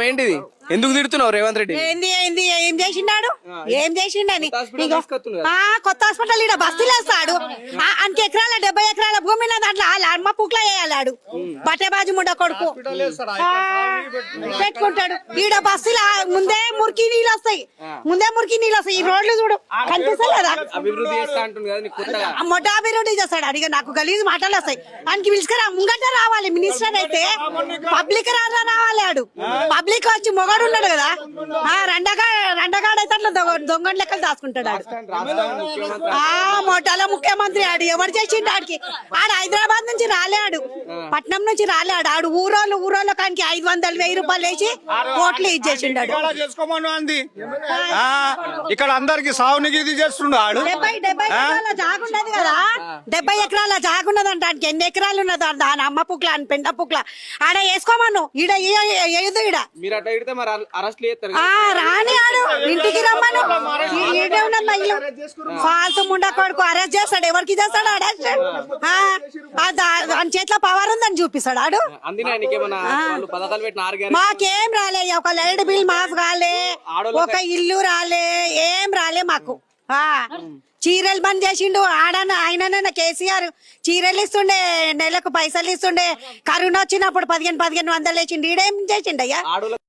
ఏంటిది ఎందుకు తిడుతున్నావు రేవంత్ రెడ్డి? ఏంది ఏంది ఏం చేసిండాడు ఏం చేసిండని కొత్త హాస్పిటల్ ఇక్కడ బస్తీలు వేస్తాడు. అంత ఎకరాల 70 ఎకరాల భూమి దాంట్లో అమ్మ పుక్లా వేయాలాడు బట్టేబాజు ముండ కొడుకు పెట్టుకుంటాడు. ఈడ బస్తీలు ముందే మురికి నీళ్ళు వస్తాయి ఈ రోడ్లు చూడు కనిపిస్తలేదా? మొట్ట అభివృద్ధి చేస్తాడు. అడిగా నాకు గలీజ్ మాటలు వస్తాయి ఆయనకి పిలుచుకురా ముంగట రావాలి. మినిస్టర్ అయితే పబ్లిక్ రావాలి. ఆడు పబ్లిక్ వచ్చి మొగడు ఉన్నాడు కదా రండగాడు అయితే అట్లా దొంగ లెక్కలు దాచుకుంటాడు. మొట్టాల ముఖ్యమంత్రి ఆడు ఎవరు చేసిండు? ఆడికి ఆడు హైదరాబాద్ నుంచి రాలేడు, పట్నం నుంచి రాలేడు. ఆడు ఊరోళ్ళు కానికి 500,000 రూపాయలు వేసి ఓట్లు ఇచ్చేసిండు. ఇక్కడ అందరికి సాగునికి ఇది చేస్తున్నాడు. 70 ఎకరాల జాగుండదు కదా, 70 ఎకరాల జాగున్నదంట. ఆయనకి ఎన్ని ఎకరాలు ఉన్నదో దాని అమ్మ పుక్ల అని పెంట పుక్ల ఆడ వేసుకోమను. ఈడ ఏదో ఈడ రాని ఆడు ఇంటికి రమ్మను. ఈడే ఉన్నది ఇల్లు ఫాల్తు ముండా కొడుకు అరెస్ట్ చేస్తాడు. ఎవరికి చేస్తాడు అరెస్ట్? చేతిలో పవర్ ఉందని చూపిస్తాడు ఆడు. మాకేం రాలే, ఒక లైట్ బిల్ మాఫ్ కాలే, ఒక ఇల్లు రాలే, ఏం రాలే మాకు. చీరలు బంద్ చేసిండు ఆయన కేసీఆర్. చీరలు ఇస్తుండే, నెలకు పైసలు ఇస్తుండే. కరోనా వచ్చినప్పుడు 1500 వేసిండు. ఈడేం చేసిండు అయ్యా?